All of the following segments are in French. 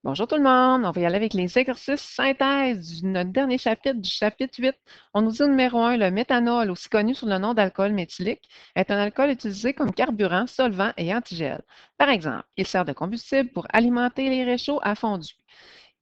Bonjour tout le monde, on va y aller avec les exercices synthèse de notre dernier chapitre, du chapitre 8. On nous dit au numéro 1, le méthanol, aussi connu sous le nom d'alcool méthylique, est un alcool utilisé comme carburant, solvant et antigel. Par exemple, il sert de combustible pour alimenter les réchauds à fondu.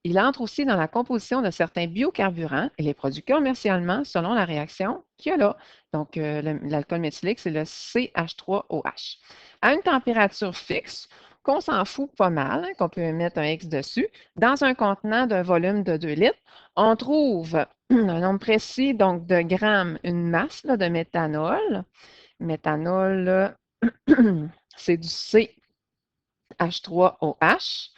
Il entre aussi dans la composition de certains biocarburants et les produit commercialement selon la réaction qu'il y a là. Donc, l'alcool méthylique, c'est le CH3OH. À une température fixe, qu'on s'en fout pas mal, qu'on peut mettre un X dessus, dans un contenant d'un volume de 2 litres, on trouve un nombre précis donc de grammes, une masse là, de méthanol. Méthanol, c'est du CH3OH.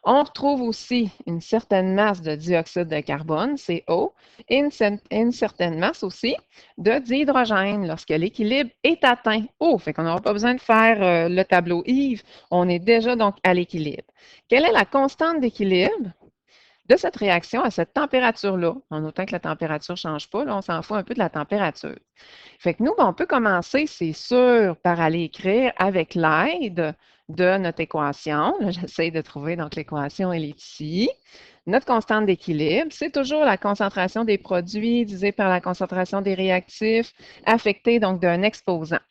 On retrouve aussi une certaine masse de dioxyde de carbone, CO, et une certaine masse aussi de dihydrogène lorsque l'équilibre est atteint. Oh, fait qu'on n'aura pas besoin de faire le tableau Yves, on est déjà donc à l'équilibre. Quelle est la constante d'équilibre de cette réaction à cette température-là? En autant que la température ne change pas, là, on s'en fout un peu de la température. Fait que nous, on peut commencer, c'est sûr, par aller écrire avec l'aide de notre équation. Là, j'essaie de trouver, donc l'équation, elle est ici. Notre constante d'équilibre, c'est toujours la concentration des produits divisée par la concentration des réactifs affectés donc d'un exposant.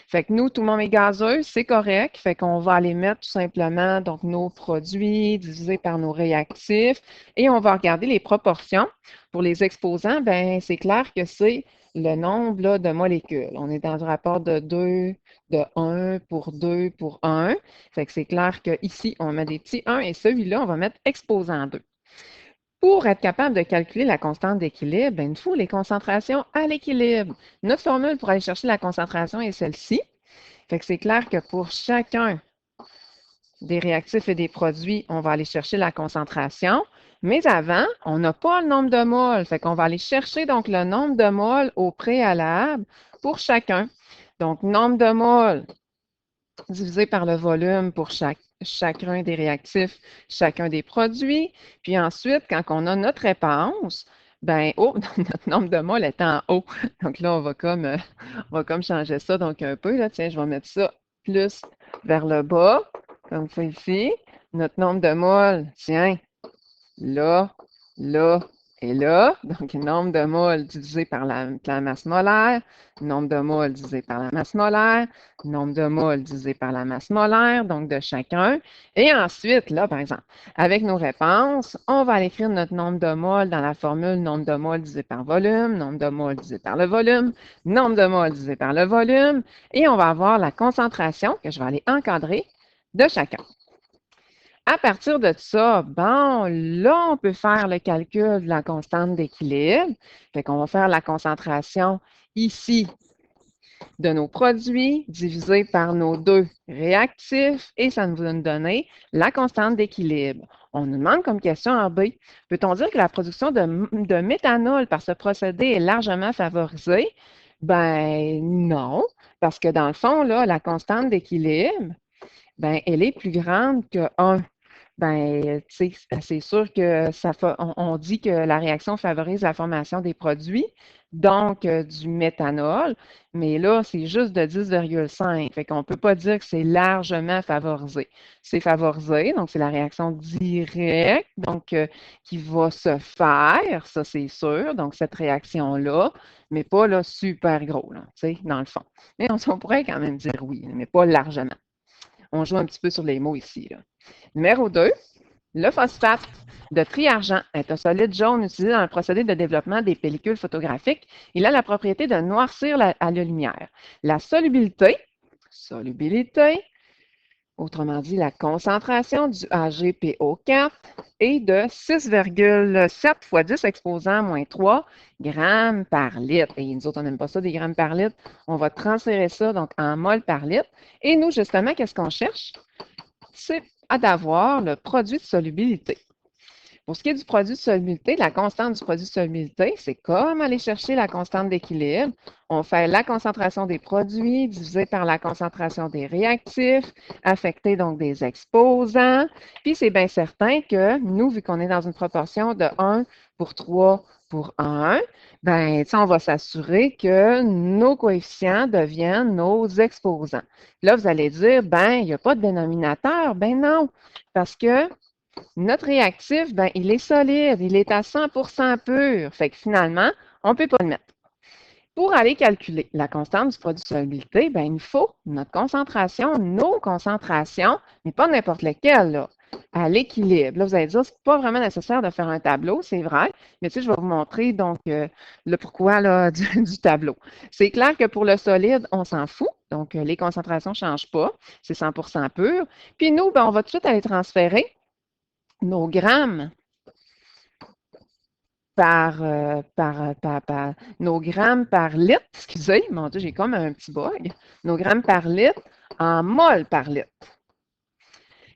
Fait que nous, tout le monde est gazeux, c'est correct. Fait qu'on va aller mettre tout simplement donc nos produits divisés par nos réactifs et on va regarder les proportions. Pour les exposants, ben c'est clair que c'est le nombre là, de molécules. On est dans un rapport de 2, de 1 pour 2 pour 1. Fait que c'est clair qu'ici, on met des petits 1 et celui-là, on va mettre exposant 2. Pour être capable de calculer la constante d'équilibre, ben, il nous faut les concentrations à l'équilibre. Notre formule pour aller chercher la concentration est celle-ci. Fait que c'est clair que pour chacun des réactifs et des produits, on va aller chercher la concentration. Mais avant, on n'a pas le nombre de moles. Fait qu'on va aller chercher donc le nombre de moles au préalable pour chacun. Donc, nombre de moles divisé par le volume pour chacun des réactifs, chacun des produits. Puis ensuite, quand on a notre réponse, ben, oh, notre nombre de moles est en haut. Donc là, on va comme changer ça donc un peu. Là. Tiens, je vais mettre ça plus vers le bas, comme ça ici. Notre nombre de moles, tiens, là, là et là. Donc, le nombre de moles divisé par la masse molaire, nombre de moles divisé par la masse molaire, nombre de moles divisé par la masse molaire, donc de chacun. Et ensuite, là, par exemple, avec nos réponses, on va aller écrire notre nombre de moles dans la formule nombre de moles divisé par volume, nombre de moles divisé par le volume, nombre de moles divisé par le volume, et on va avoir la concentration que je vais aller encadrer de chacun. À partir de ça, bon, là, on peut faire le calcul de la constante d'équilibre. Fait qu'on va faire la concentration ici de nos produits divisé par nos deux réactifs et ça nous va nous donner la constante d'équilibre. On nous demande comme question en B, peut-on dire que la production de méthanol par ce procédé est largement favorisée? Ben non, parce que dans le fond, là, la constante d'équilibre, ben, elle est plus grande que 1. Ben, c'est sûr que on dit que la réaction favorise la formation des produits, donc du méthanol, mais là, c'est juste de 10,5. Fait qu'on ne peut pas dire que c'est largement favorisé. C'est favorisé, donc c'est la réaction directe, donc qui va se faire, ça c'est sûr, donc cette réaction-là, mais pas là, super gros, là, dans le fond. Mais on pourrait quand même dire oui, mais pas largement. On joue un petit peu sur les mots ici. Là. Numéro 2, le phosphate de triargent est un solide jaune utilisé dans le procédé de développement des pellicules photographiques. Il a la propriété de noircir à la lumière. La solubilité, autrement dit la concentration du AgPO4 est de 6,7 fois 10 exposant moins 3 grammes par litre. Et nous autres, on n'aime pas ça des grammes par litre. On va transférer ça donc en mol par litre. Et nous, justement, qu'est-ce qu'on cherche? C'est d'avoir le produit de solubilité. Pour ce qui est du produit de solubilité, la constante du produit de solubilité, c'est comme aller chercher la constante d'équilibre. On fait la concentration des produits divisée par la concentration des réactifs, affectés donc des exposants. Puis c'est bien certain que nous, vu qu'on est dans une proportion de 1 pour 3 pour 1, ben, on va s'assurer que nos coefficients deviennent nos exposants. Là, vous allez dire, ben, il n'y a pas de dénominateur. Ben non, parce que notre réactif, ben, il est solide, il est à 100% pur. Fait que finalement, on ne peut pas le mettre. Pour aller calculer la constante du produit de solubilité, ben, il nous faut notre concentration, nos concentrations, mais pas n'importe lesquelles, là, à l'équilibre. Là, vous allez dire, c'est pas vraiment nécessaire de faire un tableau, c'est vrai, mais tu sais, je vais vous montrer donc le pourquoi là, du tableau. C'est clair que pour le solide, on s'en fout, donc les concentrations ne changent pas, c'est 100% pur. Puis nous, ben, on va tout de suite aller transférer nos grammes nos grammes par litre, excusez, mon Dieu, j'ai comme un petit bug, nos grammes par litre en mol par litre.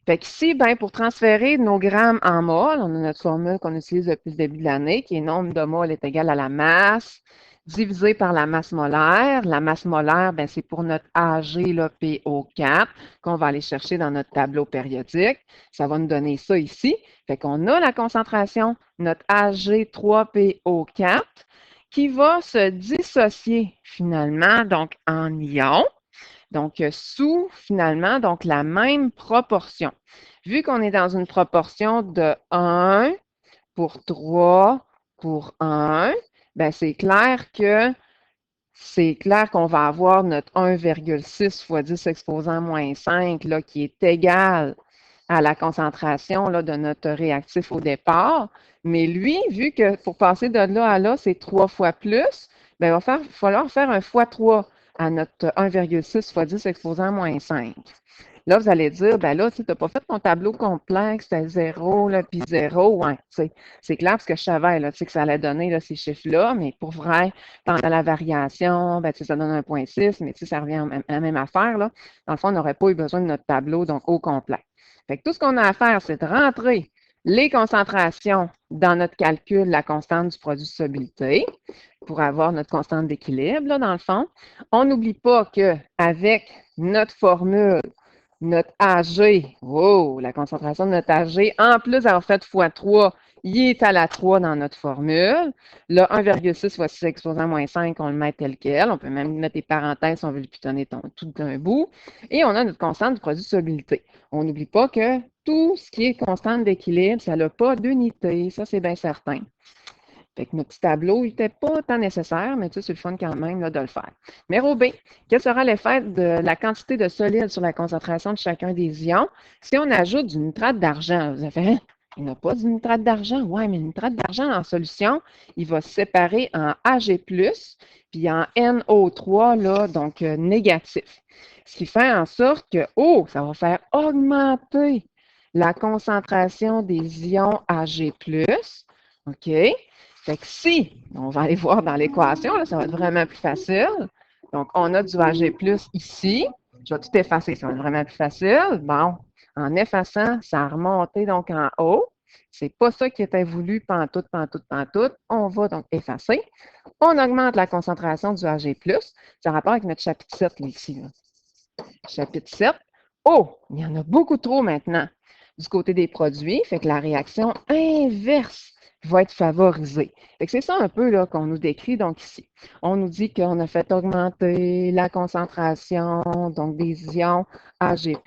Fait qu'ici, ben, pour transférer nos grammes en mol, on a notre formule qu'on utilise depuis le début de l'année, qui est nombre de mol est égal à la masse divisé par la masse molaire. La masse molaire, ben, c'est pour notre Ag, là, PO4, qu'on va aller chercher dans notre tableau périodique. Ça va nous donner ça ici. Fait qu'on a la concentration, notre Ag3PO4, qui va se dissocier finalement donc en ions. Donc, sous, finalement, donc la même proportion. Vu qu'on est dans une proportion de 1 pour 3 pour 1, ben c'est clair qu'on va avoir notre 1,6 fois 10 exposant moins 5, là, qui est égal à la concentration là, de notre réactif au départ. Mais lui, vu que pour passer de là à là, c'est 3 fois plus, bien, il va falloir faire un fois 3 à notre 1,6 fois 10 exposant moins 5. Là, vous allez dire, ben là, tu n'as pas fait ton tableau complexe, c'était 0, là, puis 0. Ouais, c'est clair parce que je savais là, que ça allait donner là, ces chiffres-là, mais pour vrai, pendant la variation, ben, ça donne 1,6, mais ça revient à la même affaire. Là. Dans le fond, on n'aurait pas eu besoin de notre tableau, donc au complet. Fait que tout ce qu'on a à faire, c'est de rentrer les concentrations dans notre calcul, la constante du produit de solubilité, pour avoir notre constante d'équilibre, là, dans le fond. On n'oublie pas qu'avec notre formule, notre Ag, wow, la concentration de notre Ag, en plus d'avoir fait x3, il est à la 3 dans notre formule. Le 1,6 fois 6 exposant moins 5, on le met tel quel. On peut même mettre des parenthèses si on veut le pitonner tout d'un bout. Et on a notre constante du produit de solubilité. On n'oublie pas que tout ce qui est constante d'équilibre, ça n'a pas d'unité. Ça, c'est bien certain. Fait que notre petit tableau, il n'était pas tant nécessaire, mais tu sais, c'est le fun quand même là, de le faire. Numéro B, quel sera l'effet de la quantité de solide sur la concentration de chacun des ions si on ajoute du nitrate d'argent? Vous avez fait, hein? Il n'y a pas du nitrate d'argent. Oui, mais le nitrate d'argent en solution, il va se séparer en Ag+, puis en NO3, là, donc négatif. Ce qui fait en sorte que, oh, ça va faire augmenter la concentration des ions Ag+. OK? Fait que si, on va aller voir dans l'équation, ça va être vraiment plus facile. Donc, on a du Ag+ ici. Je vais tout effacer, ça va être vraiment plus facile. Bon, en effaçant, ça a remonté donc en haut. C'est pas ça qui était voulu pantoute, pantoute, pantoute. On va donc effacer. On augmente la concentration du Ag+. Ça a rapport avec notre chapitre 7 là, ici. Là. Chapitre 7. Oh, il y en a beaucoup trop maintenant du côté des produits. Fait que la réaction inverse va être favorisée. C'est ça un peu là, qu'on nous décrit donc ici. On nous dit qu'on a fait augmenter la concentration donc des ions Ag+,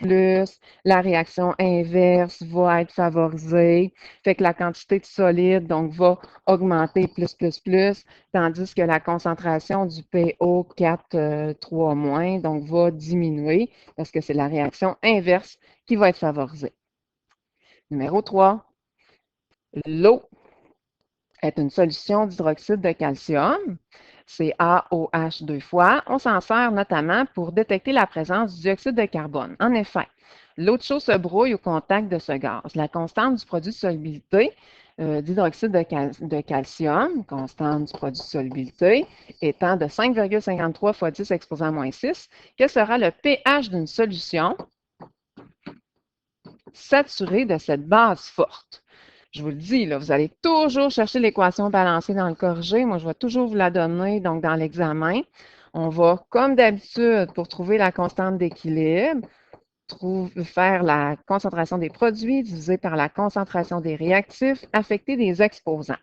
la réaction inverse va être favorisée, fait que la quantité de solide donc va augmenter plus, tandis que la concentration du PO4 donc va diminuer parce que c'est la réaction inverse qui va être favorisée. Numéro 3, l'eau est une solution d'hydroxyde de calcium. C'est AOH 2 fois. On s'en sert notamment pour détecter la présence du dioxyde de carbone. En effet, l'eau de chaux se brouille au contact de ce gaz. La constante du produit de solubilité d'hydroxyde de calcium, constante du produit de solubilité, étant de 5,53 fois 10 exposant moins 6, quel sera le pH d'une solution saturée de cette base forte? Je vous le dis, là, vous allez toujours chercher l'équation balancée dans le corrigé. Moi, je vais toujours vous la donner donc dans l'examen. On va, comme d'habitude, pour trouver la constante d'équilibre, faire la concentration des produits divisée par la concentration des réactifs affectés des exposants.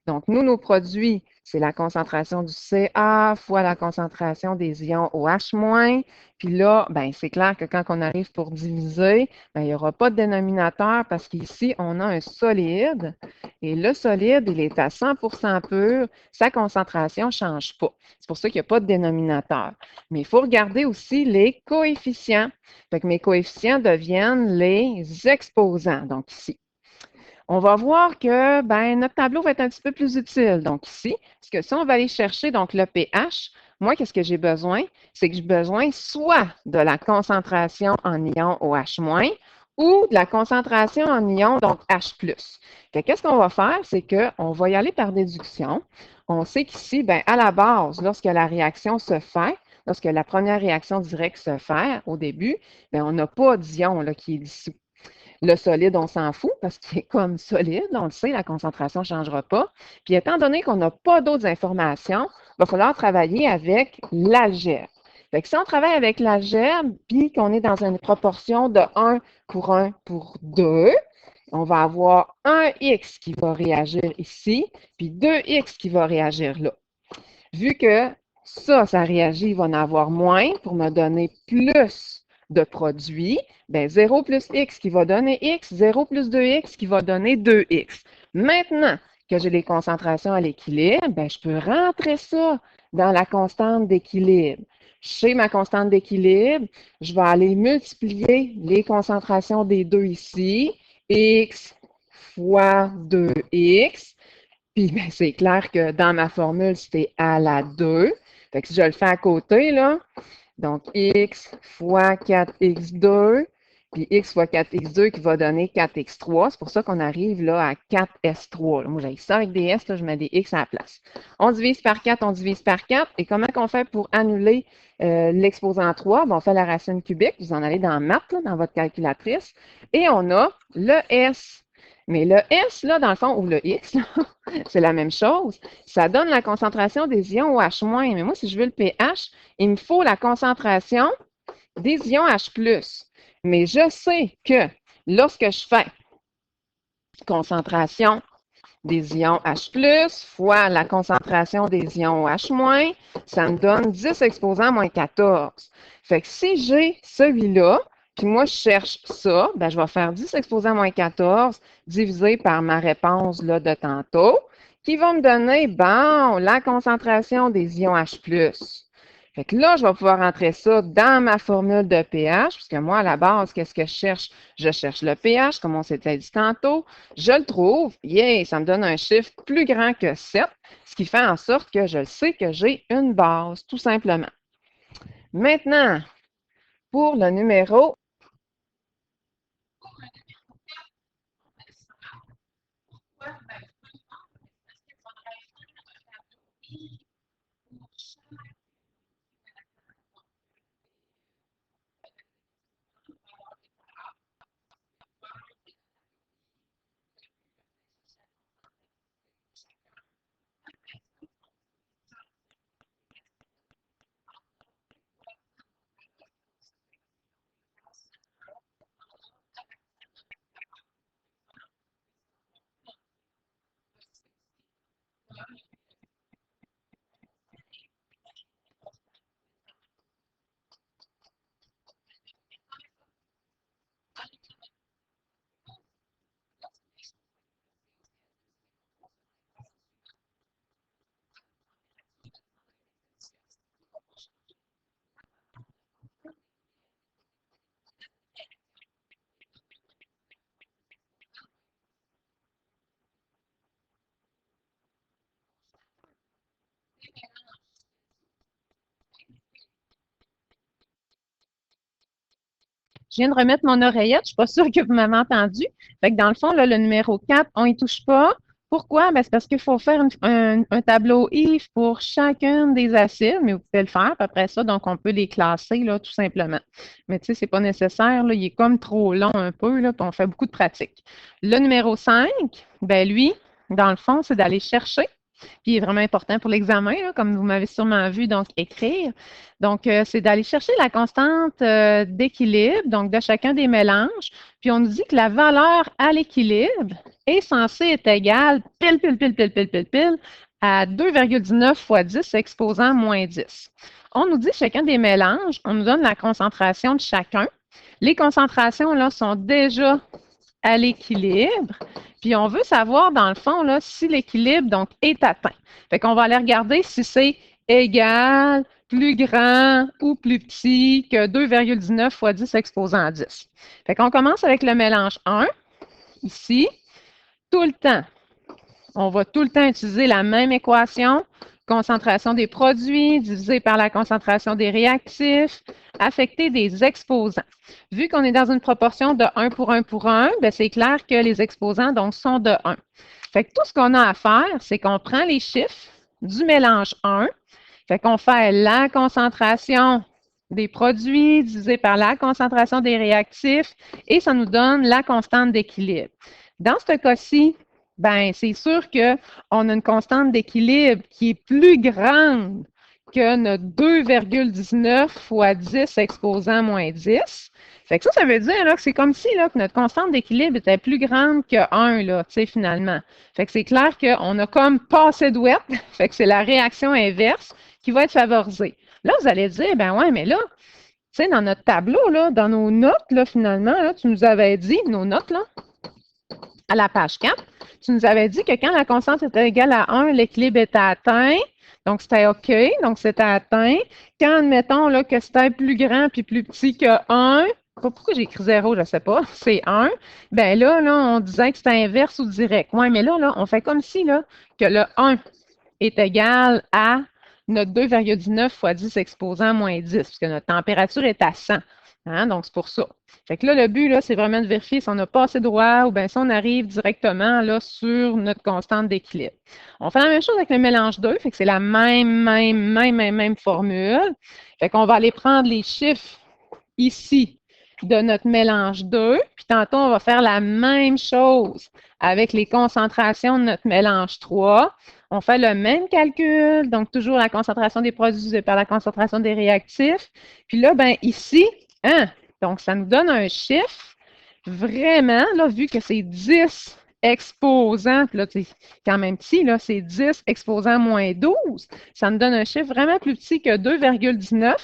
Donc, nous, nos produits, c'est la concentration du Ca fois la concentration des ions OH-. Puis là, ben, c'est clair que quand on arrive pour diviser, ben, il n'y aura pas de dénominateur parce qu'ici, on a un solide. Et le solide, il est à 100% pur. Sa concentration ne change pas. C'est pour ça qu'il n'y a pas de dénominateur. Mais il faut regarder aussi les coefficients. Fait que mes coefficients deviennent les exposants. Donc, ici. On va voir que ben, notre tableau va être un petit peu plus utile. Donc ici, parce que si on va aller chercher donc, le pH, moi, qu'est-ce que j'ai besoin? C'est que j'ai besoin soit de la concentration en ion OH- ou de la concentration en ion, donc H+. Qu'est-ce qu'on va faire? C'est qu'on va y aller par déduction. On sait qu'ici, ben, à la base, lorsque la réaction se fait, lorsque la première réaction directe se fait au début, ben, on n'a pas d'ion qui est dissous. Le solide, on s'en fout parce qu'il est comme solide, on le sait, la concentration ne changera pas. Puis étant donné qu'on n'a pas d'autres informations, il va falloir travailler avec l'algèbre. Fait que si on travaille avec l'algèbre, puis qu'on est dans une proportion de 1 pour 1 pour 2, on va avoir un X qui va réagir ici, puis 2X qui va réagir là. Vu que ça réagit, il va en avoir moins pour me donner plus de produits. Bien, 0 plus x qui va donner x, 0 plus 2x qui va donner 2x. Maintenant que j'ai les concentrations à l'équilibre, bien, je peux rentrer ça dans la constante d'équilibre. Chez ma constante d'équilibre, je vais aller multiplier les concentrations des deux ici, x fois 2x. Puis ben, c'est clair que dans ma formule, c'était à la 2. Fait que si je le fais à côté, là, donc x fois 4x2, puis x fois 4x2 qui va donner 4x3. C'est pour ça qu'on arrive là à 4s3. Là, moi, j'ai ça avec des s, là, je mets des x à la place. On divise par 4, on divise par 4. Et comment qu'on fait pour annuler l'exposant 3? Ben, on fait la racine cubique. Vous en allez dans maths, là, dans votre calculatrice. Et on a le s. Mais le S, là, dans le fond, ou le X, c'est la même chose. Ça donne la concentration des ions OH-. Mais moi, si je veux le pH, il me faut la concentration des ions H+. Mais je sais que lorsque je fais concentration des ions H+, fois la concentration des ions OH-, ça me donne 10 exposant moins 14. Fait que si j'ai celui-là, puis moi, je cherche ça, ben, je vais faire 10 exposant moins 14 divisé par ma réponse là, de tantôt, qui va me donner, bon, la concentration des ions H+. Fait que là, je vais pouvoir entrer ça dans ma formule de pH, puisque moi, à la base, qu'est-ce que je cherche? Je cherche le pH, comme on s'était dit tantôt. Je le trouve, yeah, ça me donne un chiffre plus grand que 7, ce qui fait en sorte que je sais que j'ai une base, tout simplement. Maintenant, pour le numéro, je viens de remettre mon oreillette, je ne suis pas sûre que vous m'avez entendu. Fait que dans le fond, là, le numéro 4, on n'y touche pas. Pourquoi? Ben, c'est parce qu'il faut faire un tableau IF pour chacune des acides, mais vous pouvez le faire après ça, donc on peut les classer là, tout simplement. Mais tu sais, ce n'est pas nécessaire, là, il est comme trop long un peu, là, puis on fait beaucoup de pratique. Le numéro 5, ben lui, dans le fond, c'est d'aller chercher, puis il est vraiment important pour l'examen, comme vous m'avez sûrement vu, donc écrire. Donc, c'est d'aller chercher la constante d'équilibre, donc de chacun des mélanges. Puis on nous dit que la valeur à l'équilibre est censé être égal pile à 2,19 fois 10 exposant moins 10. On nous dit chacun des mélanges, on nous donne la concentration de chacun. Les concentrations là, sont déjà à l'équilibre. Puis on veut savoir, dans le fond, là, si l'équilibre donc est atteint. Fait qu'on va aller regarder si c'est égal, plus grand ou plus petit que 2,19 fois 10 exposant 10. Fait qu'on commence avec le mélange 1, ici, tout le temps. On va tout le temps utiliser la même équation, concentration des produits divisée par la concentration des réactifs, affecté des exposants. Vu qu'on est dans une proportion de 1 pour 1 pour 1, bien, c'est clair que les exposants donc, sont de 1. Fait que tout ce qu'on a à faire, c'est qu'on prend les chiffres du mélange 1, fait qu'on fait la concentration des produits divisé par la concentration des réactifs et ça nous donne la constante d'équilibre. Dans ce cas-ci, ben, c'est sûr qu'on a une constante d'équilibre qui est plus grande que notre 2,19 fois 10 exposant moins 10. Fait que ça veut dire là, que c'est comme si là, que notre constante d'équilibre était plus grande que 1, là, finalement. Fait que c'est clair qu'on a comme passé de ouette. Fait que c'est la réaction inverse qui va être favorisée. Là, vous allez dire, ben ouais, mais là, tu sais, dans notre tableau, là, dans nos notes, là, finalement, là, tu nous avais dit, nos notes, là, à la page 4, tu nous avais dit que quand la constante était égale à 1, l'équilibre était atteint. Donc, c'était OK. Donc, c'était atteint. Quand, admettons là, que c'était plus grand puis plus petit que 1, pourquoi j'ai écrit 0, je ne sais pas, c'est 1, bien là, on disait que c'était inverse ou direct. Oui, mais là, on fait comme si là, que le 1 est égal à notre 2,19 fois 10 exposant moins 10, puisque notre température est à 100. Hein, donc, c'est pour ça. Fait que là, le but, là, c'est vraiment de vérifier si on n'a pas assez droit ou bien si on arrive directement là, sur notre constante d'équilibre. On fait la même chose avec le mélange 2, fait que c'est la même formule. Fait qu'on va aller prendre les chiffres ici de notre mélange 2, puis tantôt, on va faire la même chose avec les concentrations de notre mélange 3. On fait le même calcul, donc toujours la concentration des produits par la concentration des réactifs. Puis là, ben ici, hein, donc ça nous donne un chiffre vraiment, là, vu que c'est 10 exposants, puis là, c'est quand même petit, là, c'est 10 exposants moins 12, ça nous donne un chiffre vraiment plus petit que 2,19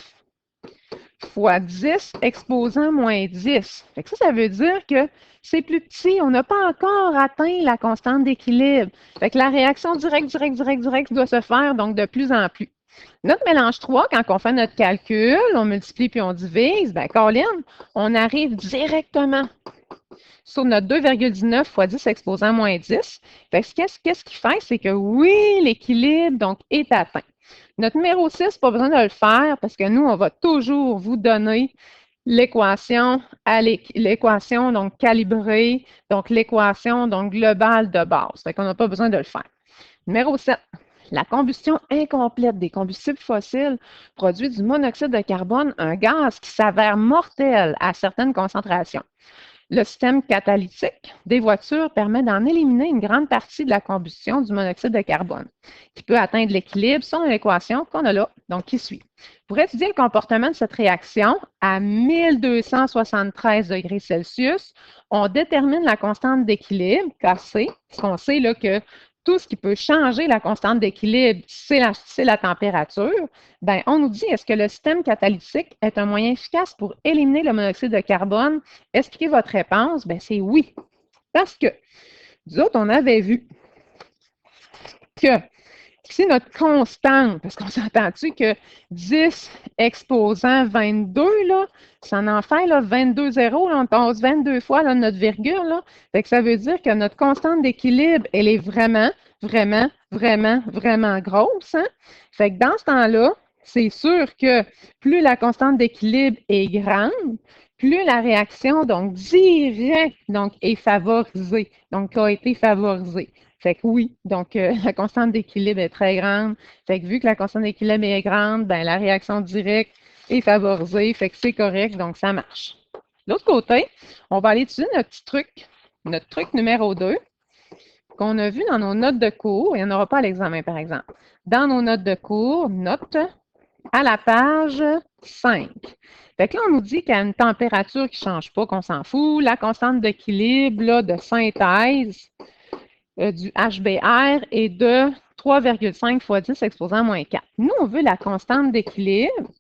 fois 10 exposant moins 10. Fait que ça veut dire que c'est plus petit. On n'a pas encore atteint la constante d'équilibre. Fait que la réaction directe doit se faire donc de plus en plus. Notre mélange 3, quand on fait notre calcul, on multiplie puis on divise, bien, Colin, on arrive directement sur notre 2,19 fois 10 exposant moins 10. Fait que qu'est-ce qu'il fait? C'est que oui, l'équilibre donc est atteint. Notre numéro 6, pas besoin de le faire parce que nous, on va toujours vous donner l'équation donc calibrée, donc l'équation donc globale de base. Fait qu'on n'a pas besoin de le faire. Numéro 7, la combustion incomplète des combustibles fossiles produit du monoxyde de carbone, un gaz qui s'avère mortel à certaines concentrations. Le système catalytique des voitures permet d'en éliminer une grande partie de la combustion du monoxyde de carbone, qui peut atteindre l'équilibre selon l'équation qu'on a là, donc qui suit. Pour étudier le comportement de cette réaction à 1273 degrés Celsius, on détermine la constante d'équilibre, Kc, parce qu'on sait là, que tout ce qui peut changer la constante d'équilibre, c'est la température. Bien, on nous dit, est-ce que le système catalytique est un moyen efficace pour éliminer le monoxyde de carbone? Expliquez votre réponse. Bien, c'est oui. Parce que, nous autres, on avait vu que c'est notre constante, parce qu'on s'entend-tu que 10 exposant 22, là, ça en fait là, 22 zéros, là, on passe 22 fois là, notre virgule. Là. Fait que ça veut dire que notre constante d'équilibre, elle est vraiment grosse. Hein? Fait que dans ce temps-là, c'est sûr que plus la constante d'équilibre est grande, plus la réaction, donc directe, donc, est favorisée, donc a été favorisée. Fait que oui, donc la constante d'équilibre est très grande. Fait que vu que la constante d'équilibre est grande, ben la réaction directe est favorisée. Fait que c'est correct, donc ça marche. De l'autre côté, on va aller utiliser notre truc numéro 2, qu'on a vu dans nos notes de cours. Il n'y en aura pas à l'examen, par exemple. Dans nos notes de cours, note à la page 5. Fait que là, on nous dit qu'il y a une température qui ne change pas, qu'on s'en fout. La constante d'équilibre de synthèse, du HBr est de 3,5 fois 10 exposant à moins 4. Nous, on veut la constante d'équilibre,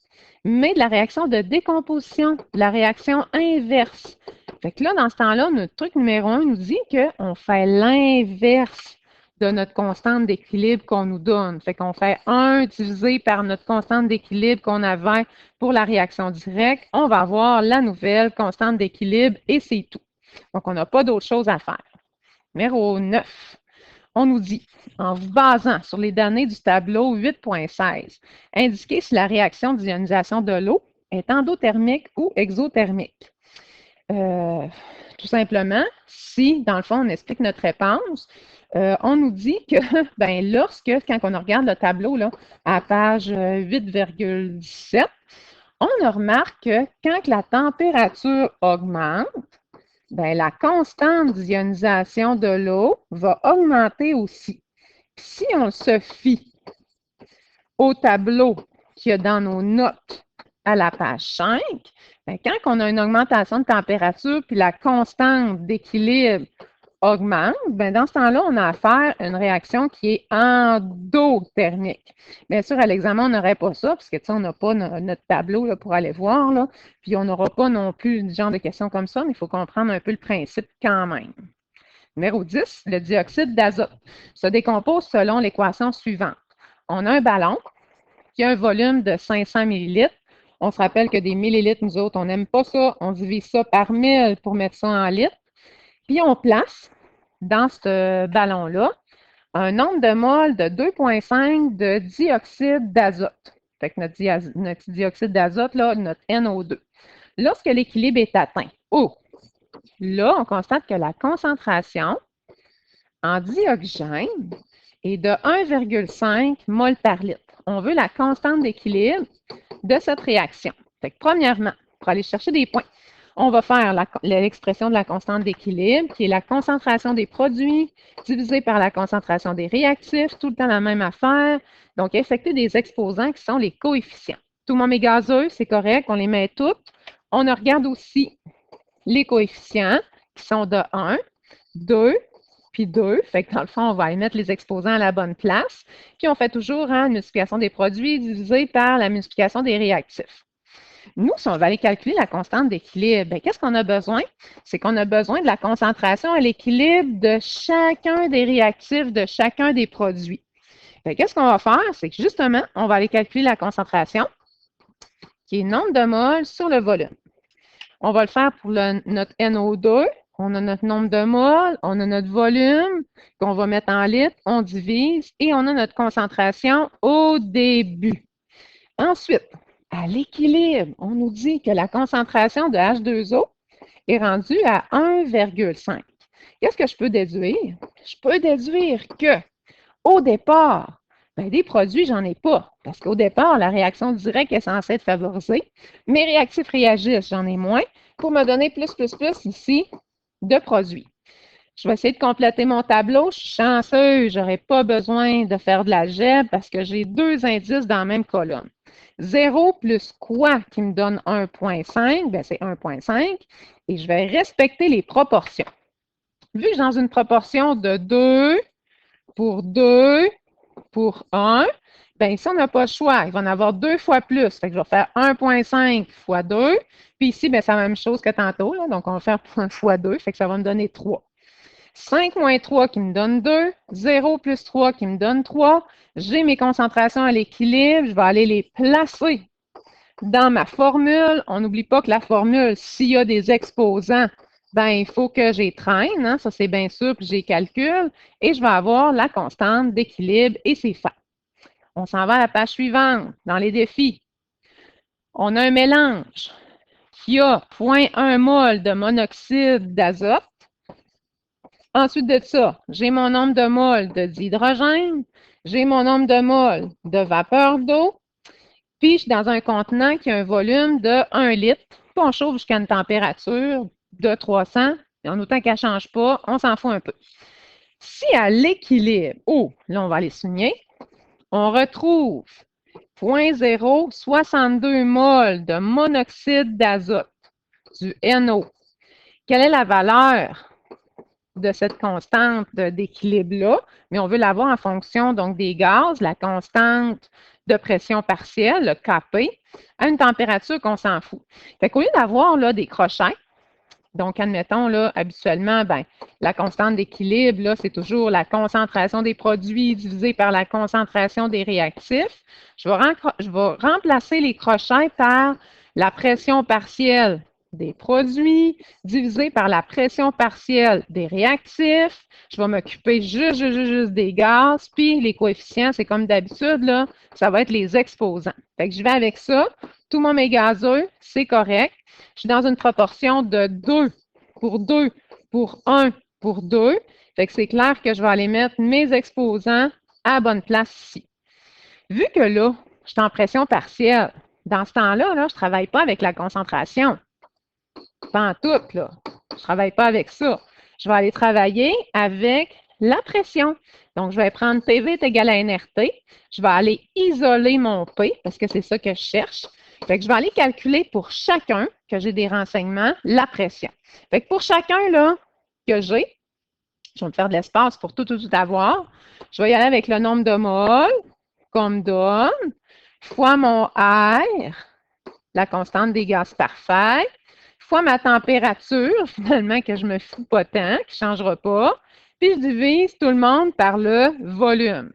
mais de la réaction de décomposition, de la réaction inverse. Fait que là, dans ce temps-là, notre truc numéro 1 nous dit qu'on fait l'inverse de notre constante d'équilibre qu'on nous donne. Fait qu'on fait 1 divisé par notre constante d'équilibre qu'on avait pour la réaction directe. On va avoir la nouvelle constante d'équilibre et c'est tout. Donc, on n'a pas d'autre chose à faire. Numéro 9. On nous dit, en vous basant sur les données du tableau 8.16, indiquez si la réaction d'ionisation de l'eau est endothermique ou exothermique. Tout simplement, si, dans le fond, on explique notre réponse, on nous dit que, quand on regarde le tableau là, à page 8,17, on remarque que quand la température augmente, la constante d'ionisation de l'eau va augmenter aussi. Si on se fie au tableau qu'il y a dans nos notes à la page 5, quand on a une augmentation de température puis la constante d'équilibre augmente, dans ce temps-là, on a affaire à une réaction qui est endothermique. Bien sûr, à l'examen, on n'aurait pas ça, parce que on n'a pas notre tableau là, pour aller voir, là, puis on n'aura pas non plus ce genre de questions comme ça, mais il faut comprendre un peu le principe quand même. Numéro 10, le dioxyde d'azote se décompose selon l'équation suivante. On a un ballon qui a un volume de 500 millilitres. On se rappelle que des millilitres, nous autres, on n'aime pas ça. On divise ça par 1000 pour mettre ça en litres. Puis on place dans ce ballon-là un nombre de moles de 2,5 de dioxyde d'azote. Fait que notre dioxyde d'azote, là, notre NO2. Lorsque l'équilibre est atteint, là, on constate que la concentration en dioxygène est de 1,5 mol par litre. On veut la constante d'équilibre de cette réaction. Fait que premièrement, pour aller chercher des points, on va faire l'expression de la constante d'équilibre, qui est la concentration des produits divisée par la concentration des réactifs, tout le temps la même affaire. Donc, effectuer des exposants qui sont les coefficients. Tout mon est gazeux, c'est correct, on les met toutes. On regarde aussi les coefficients qui sont de 1, 2, puis 2. Fait que dans le fond, on va aller mettre les exposants à la bonne place. Puis on fait toujours une multiplication des produits divisée par la multiplication des réactifs. Nous, si on va aller calculer la constante d'équilibre, qu'est-ce qu'on a besoin? C'est qu'on a besoin de la concentration à l'équilibre de chacun des réactifs, de chacun des produits. Qu'est-ce qu'on va faire? C'est que justement, on va aller calculer la concentration, qui est nombre de moles sur le volume. On va le faire pour notre NO2. On a notre nombre de moles, on a notre volume qu'on va mettre en litres, on divise et on a notre concentration au début. Ensuite, à l'équilibre, on nous dit que la concentration de H2O est rendue à 1,5. Qu'est-ce que je peux déduire? Je peux déduire que, au départ, des produits, j'en ai pas. Parce qu'au départ, la réaction directe est censée être favorisée. Mes réactifs réagissent, j'en ai moins, pour me donner plus ici de produits. Je vais essayer de compléter mon tableau. Je suis chanceuse, je n'aurai pas besoin de faire de l'algèbre parce que j'ai deux indices dans la même colonne. 0 plus quoi qui me donne 1,5? C'est 1,5 et je vais respecter les proportions. Vu que j'ai dans une proportion de 2 pour 1, ici, on n'a pas le choix. Il va en avoir 2 fois plus. Fait que je vais faire 1,5 fois 2. Puis ici, c'est la même chose que tantôt. Là, donc, on va faire fois 2. Fait que ça va me donner 3. 5 moins 3 qui me donne 2. 0 plus 3 qui me donne 3. J'ai mes concentrations à l'équilibre. Je vais aller les placer dans ma formule. On n'oublie pas que la formule, s'il y a des exposants, il faut que j'y traîne. Hein? Ça, c'est bien sûr, puis j'y calcule. Et je vais avoir la constante d'équilibre et c'est fait. On s'en va à la page suivante, dans les défis. On a un mélange qui a 0,1 mol de monoxyde d'azote. Ensuite de ça, j'ai mon nombre de moles de dihydrogène, j'ai mon nombre de moles de vapeur d'eau, puis je suis dans un contenant qui a un volume de 1 litre. Puis on chauffe jusqu'à une température de 300. Et en autant qu'elle ne change pas, on s'en fout un peu. Si à l'équilibre, là on va aller souligner, on retrouve 0,062 mol de monoxyde d'azote, du NO. Quelle est la valeur de cette constante d'équilibre-là, mais on veut l'avoir en fonction donc des gaz, la constante de pression partielle, le Kp, à une température qu'on s'en fout. Fait qu'au lieu d'avoir là, des crochets, donc admettons, là, habituellement, ben, la constante d'équilibre, là, c'est toujours la concentration des produits divisée par la concentration des réactifs. Je vais remplacer les crochets par la pression partielle des produits divisé par la pression partielle des réactifs. Je vais m'occuper juste des gaz, puis les coefficients, c'est comme d'habitude, là, ça va être les exposants. Fait que je vais avec ça. Tout mon est gazeux, c'est correct. Je suis dans une proportion de 2 pour 2 pour 1 pour 2. Fait que c'est clair que je vais aller mettre mes exposants à la bonne place ici. Vu que là, je suis en pression partielle, dans ce temps-là, là, je ne travaille pas avec la concentration. Pas en tout, là. Je ne travaille pas avec ça. Je vais aller travailler avec la pression. Donc, je vais prendre PV est égal à nRT. Je vais aller isoler mon P, parce que c'est ça que je cherche. Fait que je vais aller calculer pour chacun, que j'ai des renseignements, la pression. Fait que pour chacun là, que j'ai, je vais me faire de l'espace pour tout avoir. Je vais y aller avec le nombre de moles qu'on me donne, fois mon R, la constante des gaz parfaits, fois ma température, finalement, que je me fous pas tant, qui ne changera pas, puis je divise tout le monde par le volume.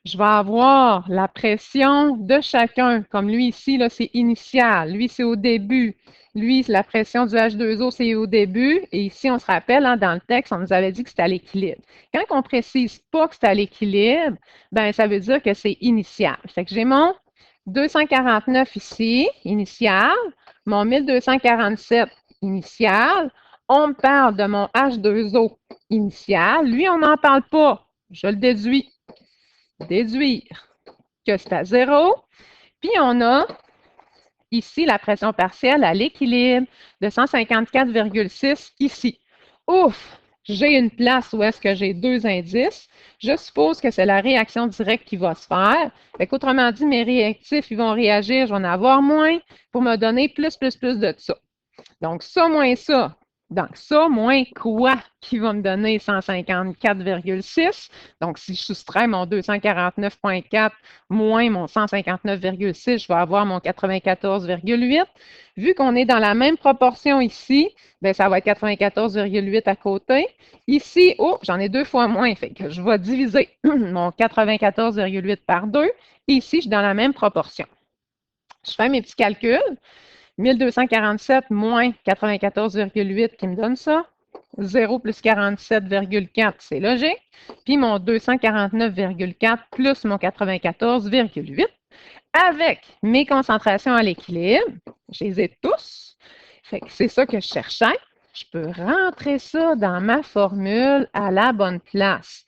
Je vais avoir la pression de chacun, comme lui ici, là, c'est initial. Lui, c'est au début. Lui, la pression du H2O, c'est au début. Et ici, on se rappelle, hein, dans le texte, on nous avait dit que c'était à l'équilibre. Quand on ne précise pas que c'est à l'équilibre, ben, ça veut dire que c'est initial. Fait que j'ai mon 249 ici, initial, mon 1247 initial. On me parle de mon H2O initial. Lui, on n'en parle pas. Je le déduis. Déduire que c'est à 0. Puis on a ici la pression partielle à l'équilibre de 154,6 ici. Ouf! J'ai une place où est-ce que j'ai deux indices. Je suppose que c'est la réaction directe qui va se faire. Autrement dit, mes réactifs, ils vont réagir, je vais en avoir moins pour me donner plus de ça. Donc, ça moins ça. Donc, ça moins quoi qui va me donner 154,6. Donc, si je soustrais mon 249,4 moins mon 159,6, je vais avoir mon 94,8. Vu qu'on est dans la même proportion ici, bien, ça va être 94,8 à côté. Ici, oh, j'en ai deux fois moins, fait que je vais diviser mon 94,8 par 2. Et ici, je suis dans la même proportion. Je fais mes petits calculs. 1247 moins 94,8 qui me donne ça. 0 plus 47,4, c'est logique. Puis mon 249,4 plus mon 94,8 avec mes concentrations à l'équilibre. Je les ai tous. Fait que c'est ça que je cherchais. Je peux rentrer ça dans ma formule à la bonne place.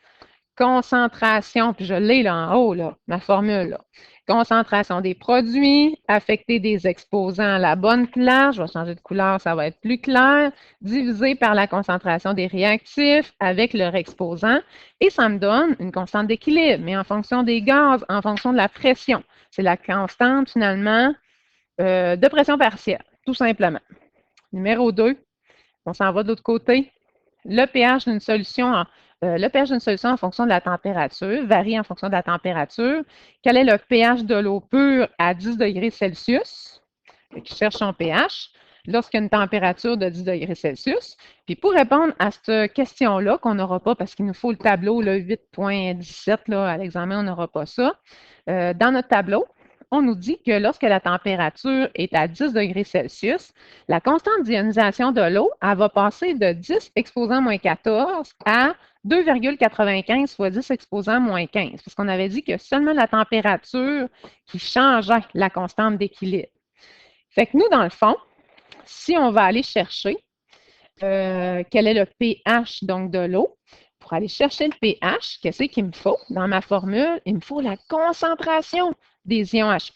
Concentration, puis je l'ai là en haut, là, ma formule. Là. Concentration des produits, affecter des exposants à la bonne place, je vais changer de couleur, ça va être plus clair, divisé par la concentration des réactifs avec leur exposant, et ça me donne une constante d'équilibre, mais en fonction des gaz, en fonction de la pression. C'est la constante, finalement, de pression partielle, tout simplement. Numéro 2, on s'en va de l'autre côté. Le pH d'une solution en fonction de la température varie en fonction de la température. Quel est le pH de l'eau pure à 10 degrés Celsius? Je cherche son pH lorsqu'il y a une température de 10 degrés Celsius. Puis pour répondre à cette question-là, qu'on n'aura pas parce qu'il nous faut le tableau 8.17, à l'examen, on n'aura pas ça. Dans notre tableau, on nous dit que lorsque la température est à 10 degrés Celsius, la constante d'ionisation de l'eau, elle va passer de 10 exposant moins 14 à 2,95 fois 10 exposant moins 15, parce qu'on avait dit que seulement la température qui changeait la constante d'équilibre. Fait que nous, dans le fond, si on va aller chercher quel est le pH donc de l'eau, pour aller chercher le pH, qu'est-ce qu'il me faut dans ma formule? Il me faut la concentration des ions H+.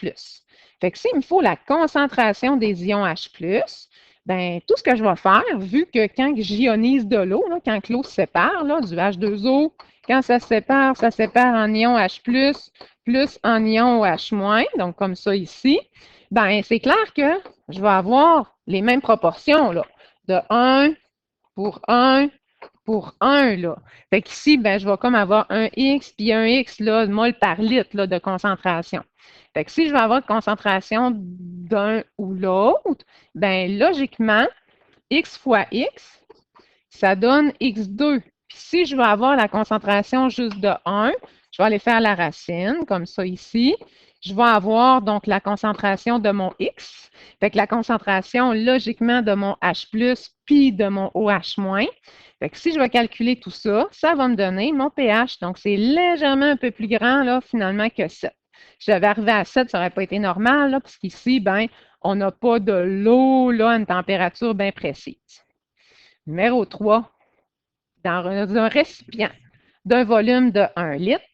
Fait que s'il me faut la concentration des ions H+, bien, tout ce que je vais faire, vu que quand j'ionise de l'eau, quand l'eau se sépare du H2O, quand ça se sépare en ions H+, plus en ions OH-, donc comme ça ici, bien, c'est clair que je vais avoir les mêmes proportions, là, de 1 pour 1 pour 1, là. Fait qu'ici, ben, je vais comme avoir un X, puis un X, là, mol par litre, là, de concentration. Fait que si je veux avoir de concentration d'un ou l'autre, ben, logiquement, X fois X, ça donne X2. Puis si je veux avoir la concentration juste de 1, je vais aller faire la racine, comme ça ici. Je vais avoir donc la concentration de mon X. Fait que la concentration, logiquement, de mon H+, puis de mon OH-. Fait que si je vais calculer tout ça, ça va me donner mon pH. Donc, c'est légèrement un peu plus grand, là, finalement, que 7. Si j'avais arrivé à 7, ça n'aurait pas été normal, là, parce qu'ici, ben, on n'a pas de l'eau, là, à une température bien précise. Numéro 3, dans un récipient d'un volume de 1 litre,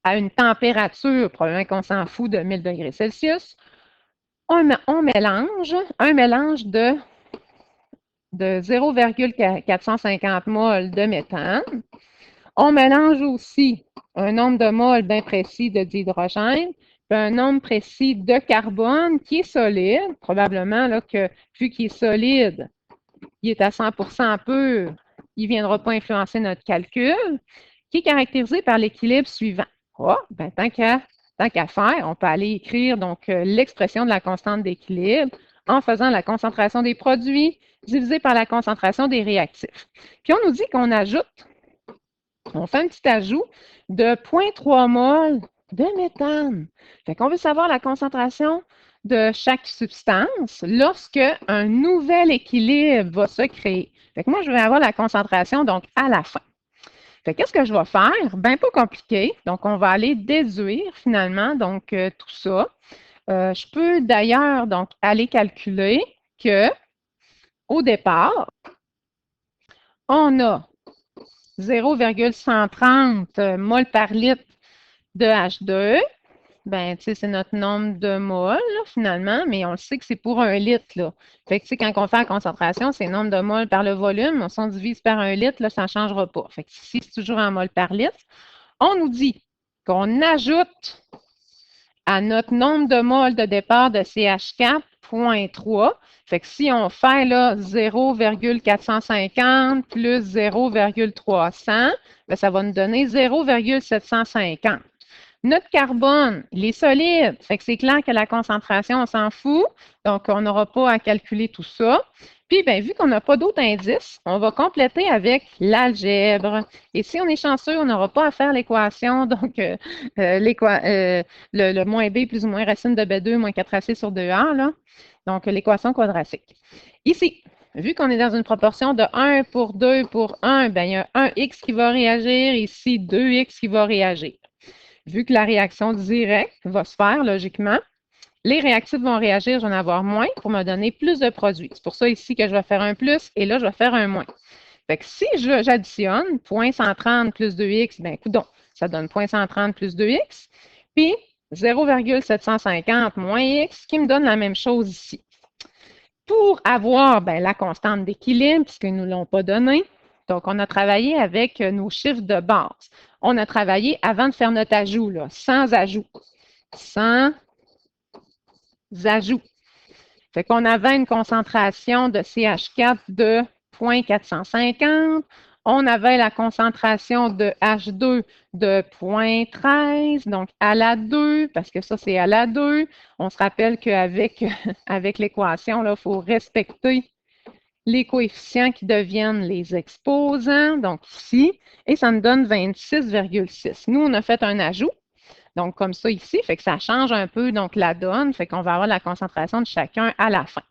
à une température, probablement qu'on s'en fout, de 1000 degrés Celsius, on mélange un mélange de 0,450 mol de méthane. On mélange aussi un nombre de moles bien précis de dihydrogène, puis un nombre précis de carbone qui est solide, probablement là, que vu qu'il est solide, il est à 100% pur, il ne viendra pas influencer notre calcul, qui est caractérisé par l'équilibre suivant. Oh, ben, tant qu'à faire, on peut aller écrire donc l'expression de la constante d'équilibre en faisant la concentration des produits divisée par la concentration des réactifs. Puis on nous dit qu'on ajoute, on fait un petit ajout de 0,3 mol de méthane. Fait qu'on veut savoir la concentration de chaque substance lorsque un nouvel équilibre va se créer. Fait que moi, je vais avoir la concentration donc à la fin. Fait qu'est-ce que je vais faire? Bien, pas compliqué. Donc, on va aller déduire finalement donc tout ça. Je peux d'ailleurs donc aller calculer que au départ, on a 0,130 mol par litre de H2. Ben, tu sais, c'est notre nombre de moles, là, finalement, mais on le sait que c'est pour 1 litre, là. Fait que, tu sais, quand on fait la concentration, c'est le nombre de moles par le volume. Si on divise par 1 litre, là, ça ne changera pas. Fait que ici, c'est toujours en moles par litre. On nous dit qu'on ajoute à notre nombre de moles de départ de CH4, 0,3. Fait que si on fait là 0,450 plus 0,300, ben, ça va nous donner 0,750. Notre carbone, il est solide. Fait que c'est clair que la concentration, on s'en fout. Donc, on n'aura pas à calculer tout ça. Puis, bien, vu qu'on n'a pas d'autres indices, on va compléter avec l'algèbre. Et si on est chanceux, on n'aura pas à faire l'équation, donc le moins b plus ou moins racine de b2 moins 4ac sur 2a, là. Donc, l'équation quadratique. Ici, vu qu'on est dans une proportion de 1 pour 2 pour 1, bien, il y a un x qui va réagir, ici 2x qui va réagir. Vu que la réaction directe va se faire logiquement, les réactifs vont réagir, je vais en avoir moins pour me donner plus de produits. C'est pour ça ici que je vais faire un plus et là, je vais faire un moins. Fait que si j'additionne 0,130 plus 2x, bien, coudonc, ça donne 0,130 plus 2x, puis 0,750 moins x, qui me donne la même chose ici. Pour avoir bien, la constante d'équilibre, puisqu'ils ne nous l'ont pas donné, donc on a travaillé avec nos chiffres de base. On a travaillé avant de faire notre ajout, là, sans ajout. Sans ajout. Fait qu'on avait une concentration de CH4 de 0,450. On avait la concentration de H2 de 0,13, donc à la 2, parce que ça, c'est à la 2. On se rappelle qu'avec avec l'équation, il faut respecter les coefficients qui deviennent les exposants, donc ici, et ça nous donne 26,6. Nous, on a fait un ajout, donc comme ça ici, fait que ça change un peu donc la donne, fait qu'on va avoir la concentration de chacun à la fin.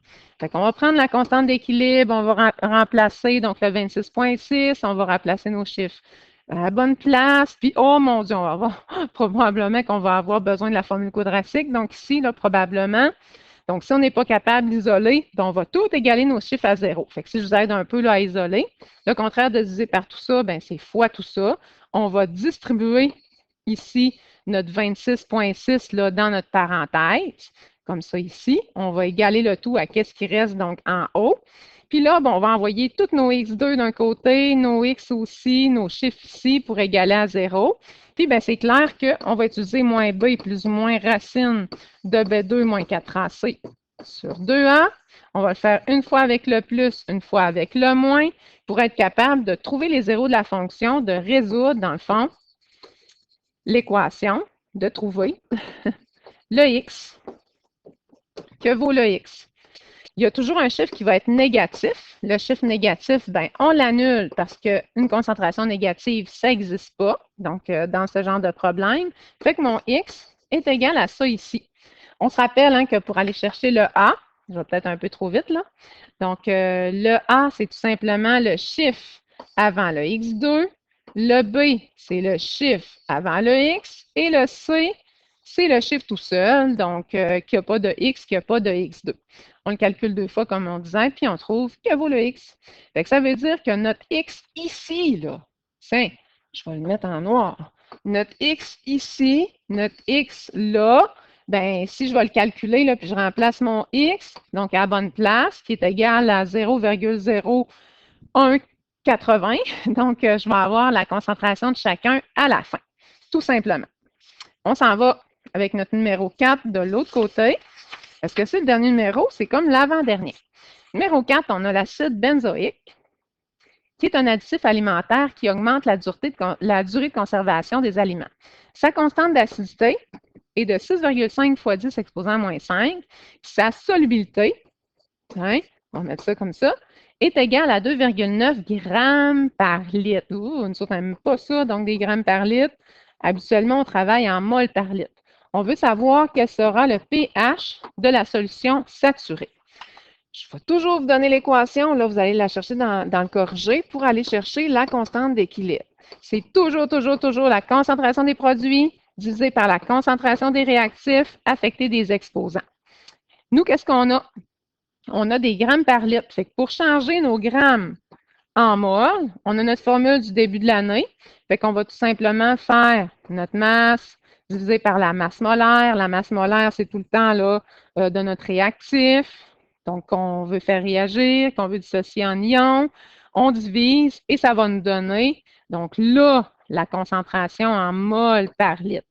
Fait qu'on va prendre la constante d'équilibre, on va remplacer donc le 26,6, on va remplacer nos chiffres à la bonne place, puis oh mon Dieu, on va avoir probablement qu'on va avoir besoin de la formule quadratique, donc ici, là, probablement. Donc, si on n'est pas capable d'isoler, on va tout égaler nos chiffres à 0. Fait que si je vous aide un peu là, à isoler, le contraire de diviser par tout ça, ben, c'est fois tout ça. On va distribuer ici notre 26,6 dans notre parenthèse, comme ça ici. On va égaler le tout à qu'est-ce qui reste donc en haut. Puis là, bon, on va envoyer tous nos x2 d'un côté, nos x aussi, nos chiffres ici pour égaler à 0. Puis, bien, c'est clair qu'on va utiliser moins b plus ou moins racine de b2 moins 4ac sur 2a. On va le faire une fois avec le plus, une fois avec le moins, pour être capable de trouver les zéros de la fonction, de résoudre, dans le fond, l'équation, de trouver le x. Que vaut le x? Il y a toujours un chiffre qui va être négatif. Le chiffre négatif, ben, on l'annule parce qu'une concentration négative, ça n'existe pas. Donc, dans ce genre de problème, fait que mon x est égal à ça ici. On se rappelle hein, que pour aller chercher le a, je vais peut-être un peu trop vite là. Donc, le a, c'est tout simplement le chiffre avant le x2. Le b, c'est le chiffre avant le x. Et le c, c'est le chiffre tout seul, donc qui n'a pas de x, qui n'a pas de x2. On le calcule deux fois, comme on disait, puis on trouve que vaut le x. Fait que ça veut dire que notre x ici, là, tiens, je vais le mettre en noir. Notre x ici, notre x là, ben si je vais le calculer, là, puis je remplace mon x, donc à la bonne place, qui est égal à 0,0180, donc je vais avoir la concentration de chacun à la fin, tout simplement. On s'en va avec notre numéro 4 de l'autre côté. Est-ce que c'est le dernier numéro? C'est comme l'avant-dernier. Numéro 4, on a l'acide benzoïque, qui est un additif alimentaire qui augmente la durée de conservation des aliments. Sa constante d'acidité est de 6,5 fois 10 exposant à moins 5. Sa solubilité, hein, on va mettre ça comme ça, est égale à 2,9 grammes par litre. Ouh, nous autres, on n'aime pas ça, donc des grammes par litre. Habituellement, on travaille en mol par litre. On veut savoir quel sera le pH de la solution saturée. Je vais toujours vous donner l'équation. Là, vous allez la chercher dans le corrigé pour aller chercher la constante d'équilibre. C'est toujours la concentration des produits divisée par la concentration des réactifs affectés des exposants. Nous, qu'est-ce qu'on a? On a des grammes par litre. Fait que pour changer nos grammes en mol, on a notre formule du début de l'année. Fait qu'on va tout simplement faire notre masse divisé par la masse molaire. La masse molaire, c'est tout le temps là, de notre réactif. Donc, qu'on veut faire réagir, qu'on veut dissocier en ions. On divise et ça va nous donner, donc là, la concentration en mol par litre.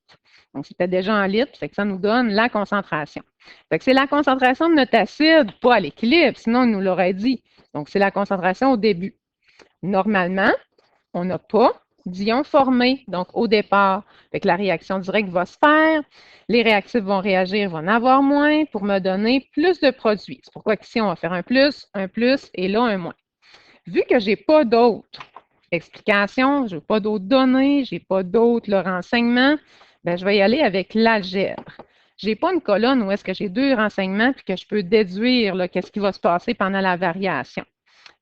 Donc, c'était déjà en litres, fait que ça nous donne la concentration. Fait que c'est la concentration de notre acide, pas à l'équilibre, sinon il nous l'aurait dit. Donc, c'est la concentration au début. Normalement, on n'a pas d'ions formés, donc au départ. Fait que la réaction directe va se faire, les réactifs vont réagir, vont en avoir moins pour me donner plus de produits. C'est pourquoi ici, on va faire un plus et là, un moins. Vu que je n'ai pas d'autres explications, je n'ai pas d'autres données, je n'ai pas d'autres renseignements, bien, je vais y aller avec l'algèbre. Je n'ai pas une colonne où est-ce que j'ai deux renseignements puis que je peux déduire qu'est-ce qui va se passer pendant la variation.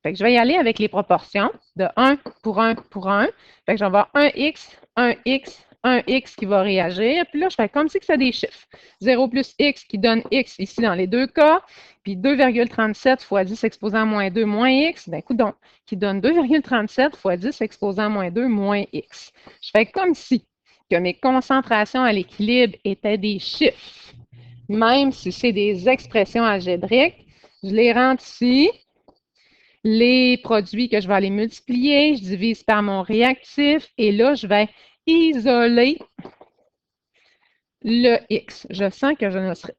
Fait que je vais y aller avec les proportions de 1 pour 1 pour 1. Fait que je vais avoir 1x, 1x, 1x qui va réagir. Puis là, je fais comme si c'était des chiffres. 0 plus x qui donne x ici dans les deux cas. Puis 2,37 fois 10 exposant moins 2 moins x, bien, coudonc, qui donne 2,37 fois 10 exposant moins 2 moins x. Je fais comme si que mes concentrations à l'équilibre étaient des chiffres. Même si c'est des expressions algébriques, je les rentre ici. Les produits que je vais aller multiplier, je divise par mon réactif et là, je vais isoler le X. Je sens que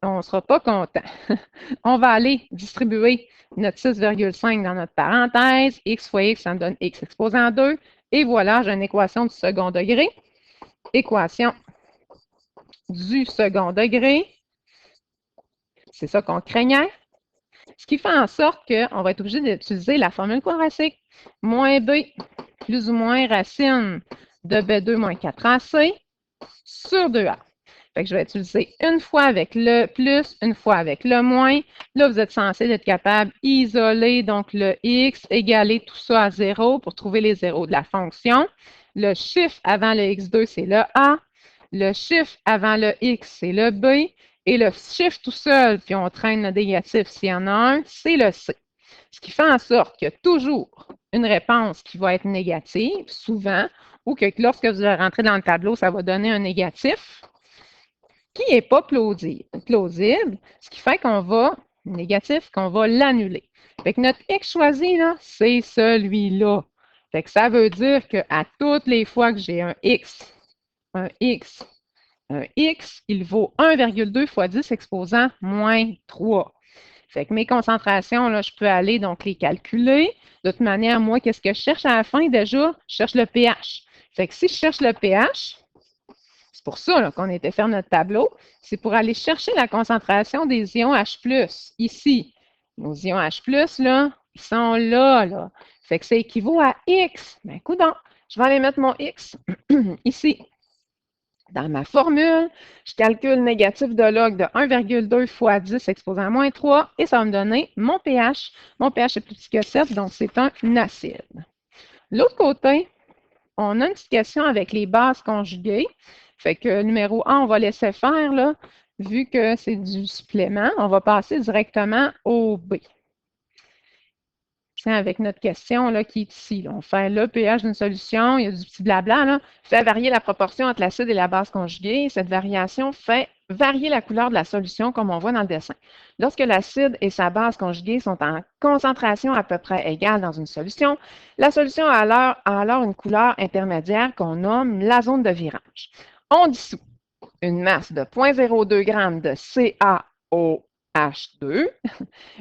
on ne sera pas content. On va aller distribuer notre 6,5 dans notre parenthèse. X fois X, ça me donne X exposant 2. Et voilà, j'ai une équation du second degré. Équation du second degré. C'est ça qu'on craignait. Ce qui fait en sorte qu'on va être obligé d'utiliser la formule quadratique. Moins B plus ou moins racine de B2 moins 4AC sur 2A. Fait que je vais utiliser une fois avec le plus, une fois avec le moins. Là, vous êtes censé être capable d'isoler donc le X, égaler tout ça à 0 pour trouver les zéros de la fonction. Le chiffre avant le X2, c'est le A. Le chiffre avant le X, c'est le B. Et le chiffre tout seul, puis on traîne le négatif s'il y en a un, c'est le C. Ce qui fait en sorte qu'il y a toujours une réponse qui va être négative, souvent, ou que lorsque vous allez rentrer dans le tableau, ça va donner un négatif qui n'est pas plausible, ce qui fait qu'on va, négatif, qu'on va l'annuler. Fait que notre X choisi, là, c'est celui-là. Fait que ça veut dire qu'à toutes les fois que j'ai un X, un X, un X, il vaut 1,2 fois 10 exposant moins 3. Fait que mes concentrations, là, je peux aller donc les calculer. De toute manière, moi, qu'est-ce que je cherche à la fin déjà? Je cherche le pH. Fait que si je cherche le pH, c'est pour ça qu'on était faire notre tableau, c'est pour aller chercher la concentration des ions H+, ici. Nos ions H+, là, ils sont là, là. Fait que ça équivaut à X. Ben, coudonc, je vais aller mettre mon X ici. Dans ma formule, je calcule négatif de log de 1,2 fois 10 exposé à moins 3 et ça va me donner mon pH. Mon pH est plus petit que 7, donc c'est un acide. L'autre côté, on a une petite question avec les bases conjuguées. Fait que numéro 1, on va laisser faire, là, vu que c'est du supplément. On va passer directement au B. Tiens, avec notre question là, qui est ici. Là. On fait le pH d'une solution, il y a du petit blabla, là, fait varier la proportion entre l'acide et la base conjuguée. Cette variation fait varier la couleur de la solution, comme on voit dans le dessin. Lorsque l'acide et sa base conjuguée sont en concentration à peu près égale dans une solution, la solution a alors une couleur intermédiaire qu'on nomme la zone de virage. On dissout une masse de 0,02 g de CaOH2,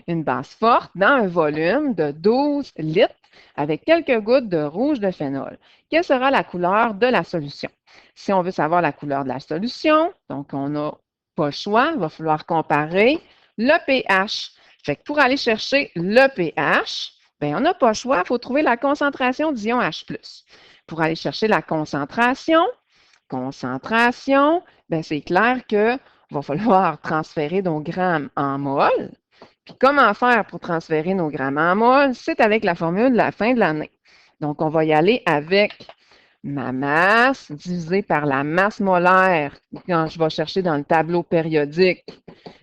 une base forte, dans un volume de 12 litres avec quelques gouttes de rouge de phénol. Quelle sera la couleur de la solution? Si on veut savoir la couleur de la solution, donc on n'a pas le choix, il va falloir comparer le pH. Fait que pour aller chercher le pH, bien, on n'a pas le choix, il faut trouver la concentration d'ion H+. Pour aller chercher la concentration, bien, c'est clair qu'il va falloir transférer nos grammes en mol. Puis comment faire pour transférer nos grammes en mol? C'est avec la formule de la fin de l'année. Donc, on va y aller avec ma masse divisée par la masse molaire quand je vais chercher dans le tableau périodique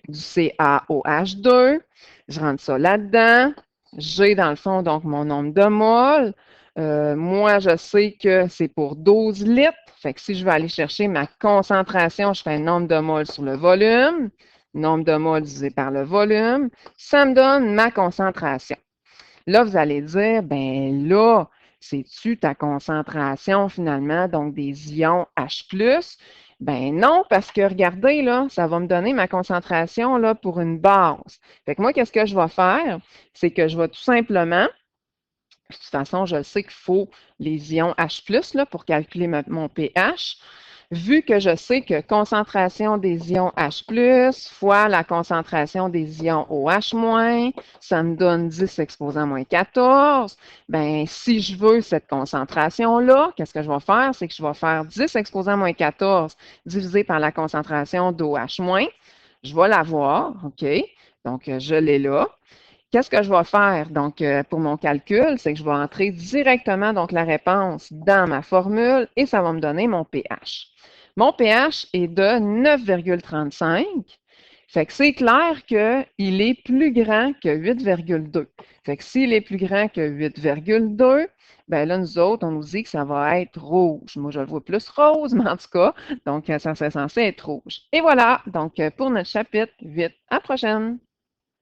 du CaOH2. Je rentre ça là-dedans. J'ai dans le fond donc mon nombre de moles. Moi, je sais que c'est pour 12 litres. Fait que si je vais aller chercher ma concentration, je fais un nombre de moles sur le volume. Nombre de moles divisé par le volume. Ça me donne ma concentration. Là, vous allez dire, ben là, c'est-tu ta concentration finalement, donc des ions H+? Ben non, parce que regardez, là, ça va me donner ma concentration là, pour une base. Fait que moi, qu'est-ce que je vais faire? C'est que je vais tout simplement, de toute façon, je sais qu'il faut les ions H+, là, pour calculer mon pH. Vu que je sais que concentration des ions H+, fois la concentration des ions OH-, ça me donne 10 exposé à moins 14. Bien, si je veux cette concentration-là, qu'est-ce que je vais faire? C'est que je vais faire 10 exposé à moins 14 divisé par la concentration d'OH-. Je vais l'avoir, OK? Donc, je l'ai là. Qu'est-ce que je vais faire? Donc, pour mon calcul, c'est que je vais entrer directement donc, la réponse dans ma formule et ça va me donner mon pH. Mon pH est de 9,35. Fait que c'est clair qu'il est plus grand que 8,2. Fait que s'il est plus grand que 8,2, bien là, nous autres, on nous dit que ça va être rouge. Moi, je le vois plus rose, mais en tout cas, donc ça c'est censé être rouge. Et voilà, donc pour notre chapitre 8. À la prochaine!